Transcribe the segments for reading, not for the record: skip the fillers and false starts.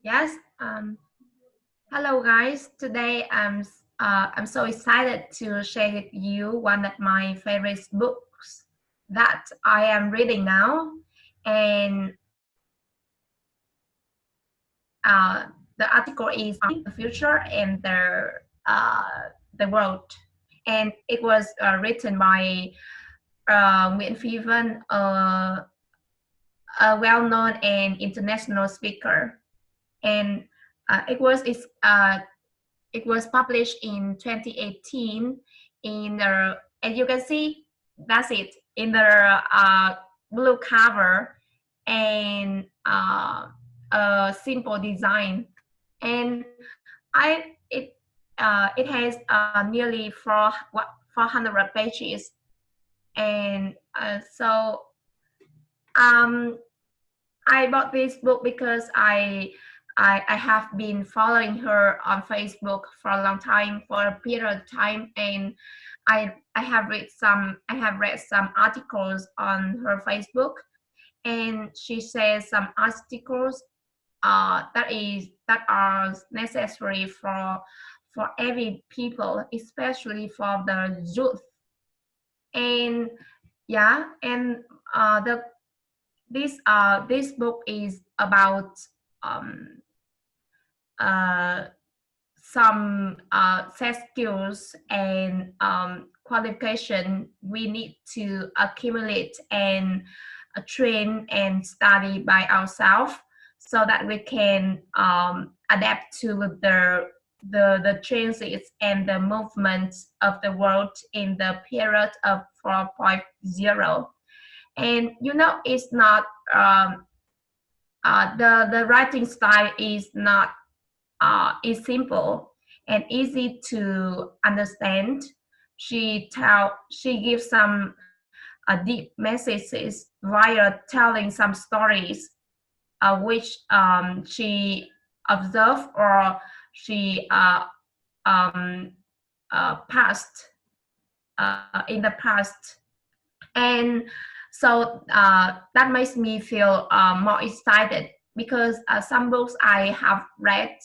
Yes. Hello, guys. Today I'm so excited to share with you one of my favorite books that I am reading now, and the article is on the future and the world, and it was written by Nguyễn Phi Vân, a well-known and international speaker, and it was it was published in 2018 in the, and you can see that's it in the blue cover and a simple design. And it has nearly 400 pages, and um, I bought this book because I have been following her on Facebook for a long time, for a period of time, and I have read some articles on her Facebook, and she says some articles that are necessary for every people, especially for the youth. And yeah, and this book is about um, some set skills and qualification we need to accumulate and train and study by ourselves, so that we can adapt to the changes and the movements of the world in the period of 4.0. And it's not the writing style is not is simple and easy to understand. She gives some deep messages via telling some stories which she observed or she passed in the past. And so that makes me feel more excited, because some books I have read,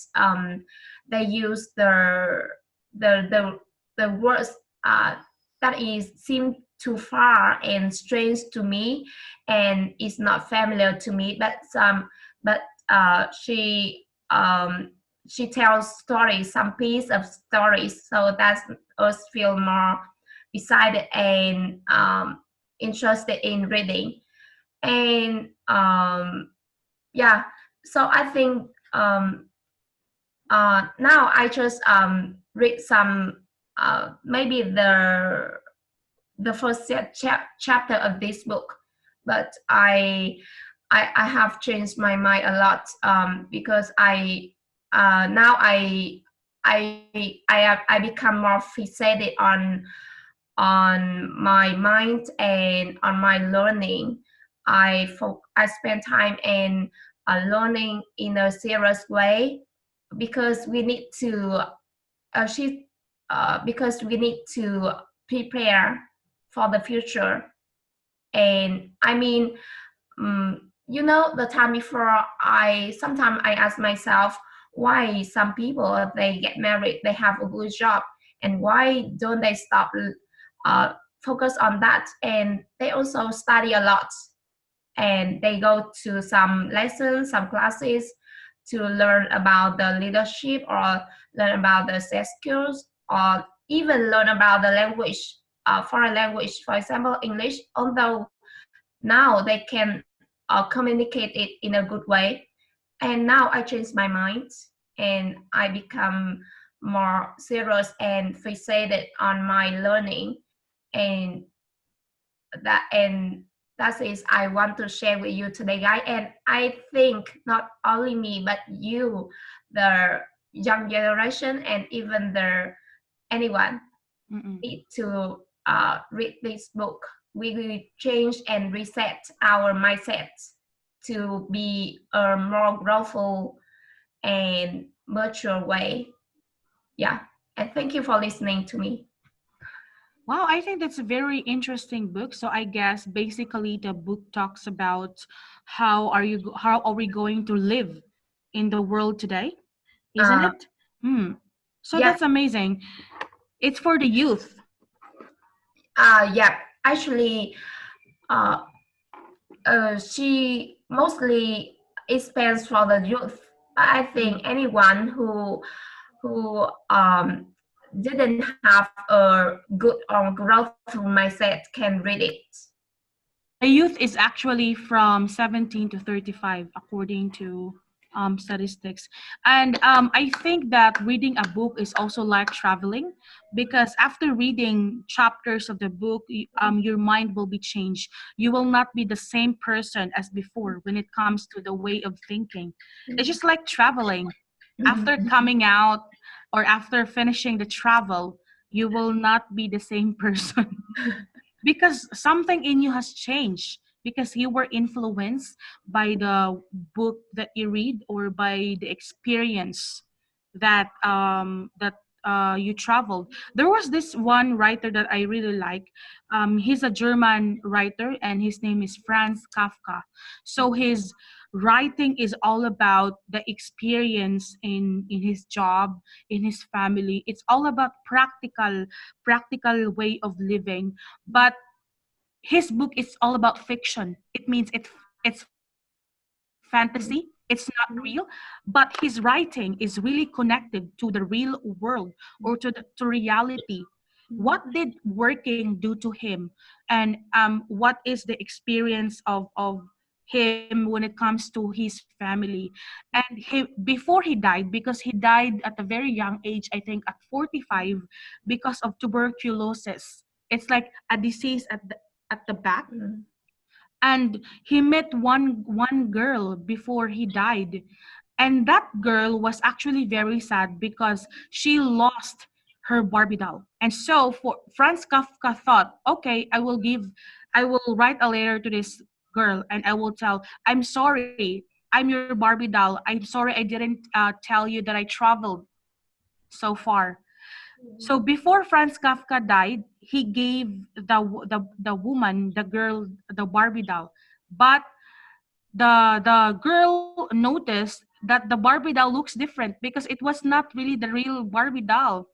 they use the words that is seem too far and strange to me, and is not familiar to me. But she tells stories, some piece of stories, so that us feel more excited and interested in reading. And yeah, so I think now I just read some maybe the first chapter of this book, but I have changed my mind a lot, because now I become more fixated on my mind and on my learning. I spend time in learning in a serious way, because we need to because we need to prepare for the future. And I mean, the time before, sometimes I ask myself, why some people, they get married, they have a good job, and why don't they stop focus on that, and they also study a lot, and they go to some lessons, some classes, to learn about the leadership, or learn about the set skills, or even learn about the language, foreign language, for example English, although now they can communicate it in a good way. And now I changed my mind, and I become more serious and fixated on my learning. And that is I want to share with you today, guys. And I think not only me, but you, the young generation, and even anyone need to read this book. We will change and reset our mindsets to be a more growthful and mature way. Yeah, and thank you for listening to me. Wow, I think that's a very interesting book. So I guess basically the book talks about how are we going to live in the world today, isn't it? So Yeah. that's amazing. It's for the youth. Yeah. Actually, uh, she mostly expands for the youth. I think anyone who didn't have a good or growthful mindset can read it. The youth is actually from 17 to 35, according to statistics. And I think that reading a book is also like traveling, because after reading chapters of the book, your mind will be changed. You will not be the same person as before when it comes to the way of thinking. It's just like traveling. After coming out or after finishing the travel, you will not be the same person. Because something in you has changed, because you were influenced by the book that you read or by the experience that you traveled. There was this one writer that I really like. He's a German writer and his name is Franz Kafka. So his writing is all about the experience in his job, in his family. It's all about practical way of living. But his book is all about fiction. It means it's fantasy. It's not real, but his writing is really connected to the real world or to reality. What did working do to him, and what is the experience of him when it comes to his family? And before he died, because he died at a very young age, I think at 45, because of tuberculosis. It's like a disease at the back. And he met one girl before he died, and that girl was actually very sad because she lost her Barbie doll. And so for Franz Kafka thought, okay, I will write a letter to this girl and I will tell, I'm sorry, I'm your Barbie doll, I'm sorry I didn't tell you that I traveled so far. So before Franz Kafka died, he gave the woman, the girl, the Barbie doll. But the girl noticed that the Barbie doll looks different because it was not really the real Barbie doll.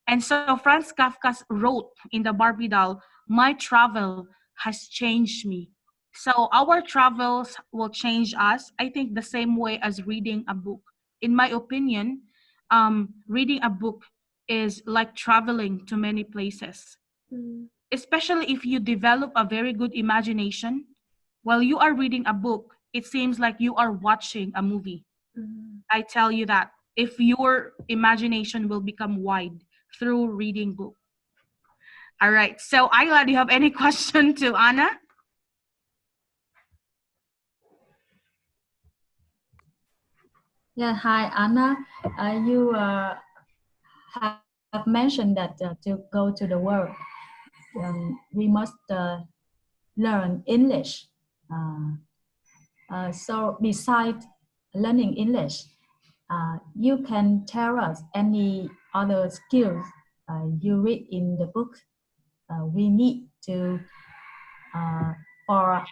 And so Franz Kafka wrote in the Barbie doll, "My travel has changed me." So our travels will change us. I think the same way as reading a book. In my opinion, reading a book is like traveling to many places. Especially if you develop a very good imagination, while you are reading a book, it seems like you are watching a movie. I tell you that if your imagination will become wide through reading book. All right. So Ayla, do you have any question to Anna? Yeah, hi Anna. You have mentioned that to go to the world, we must learn English. So besides learning English, you can tell us any other skills you read in the book we need to for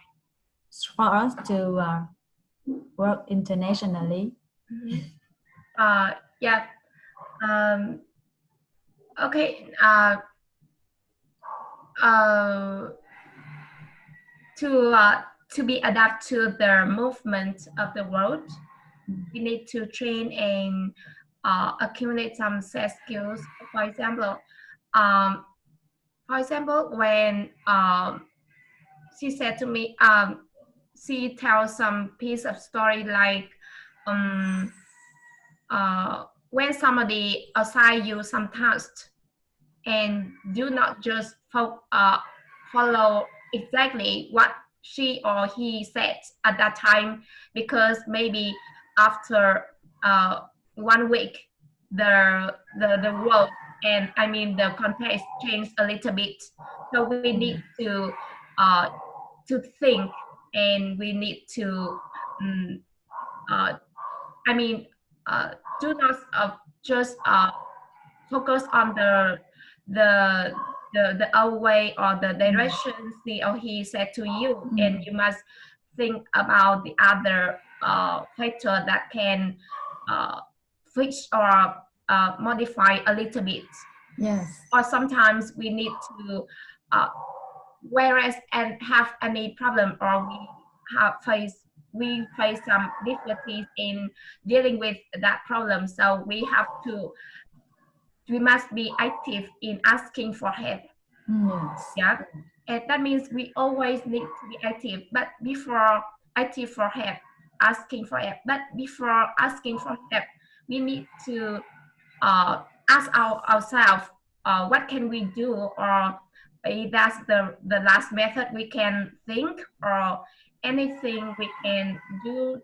us to work internationally. Yeah. Okay. To be adapt to the movement of the world, we need to train and accumulate some set skills. For example, um, when she said to me, she tells some piece of story like when somebody assign you some task and do not just follow exactly what she or he said at that time, because maybe after 1 week the world and I mean the context changed a little bit, so we need to think, and we need to I mean do not just focus on the the old way or the direction she or he said to you, and you must think about the other factor that can fix or modify a little bit. Yes. Or sometimes we need to, whereas and have any problem, or we face some difficulties in dealing with that problem. So we must be active in asking for help. Yes. Yeah, and that means we always need to be active. But before active for help, asking for help. But before asking for help, we need to ask ourselves, what can we do, or that's the last method we can think, or anything we can do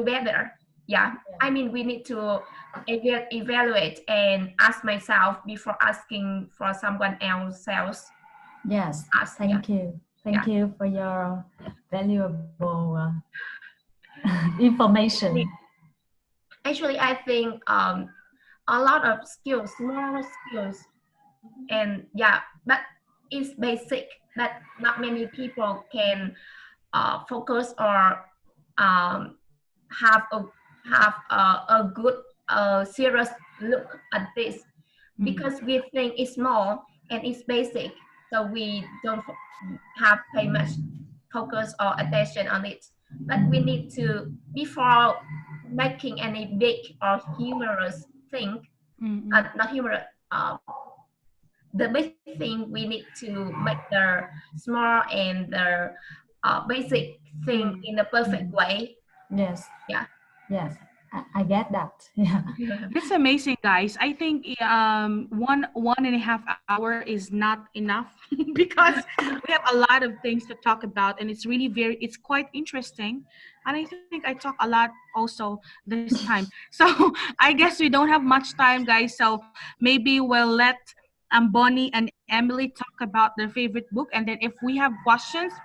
better. Yeah, I mean, we need to evaluate and ask myself before asking for someone else. Yes, thank you. Thank you for your valuable information. Actually, I think a lot of skills, small skills, and but it's basic, but not many people can focus or have a good serious look at this, because we think it's small and it's basic, so we don't have pay much focus or attention on it. But we need to, before making any big or humorous thing, not humorous, the big thing, we need to make the small and the basic thing in a perfect way. Yes. Yeah. Yes, I get that. Yeah. It's amazing, guys. I think 1.5 hour is not enough because we have a lot of things to talk about, and it's really it's quite interesting. And I think I talk a lot also this time. So I guess we don't have much time, guys. So maybe we'll let Bonnie and Emily talk about their favorite book, and then if we have questions,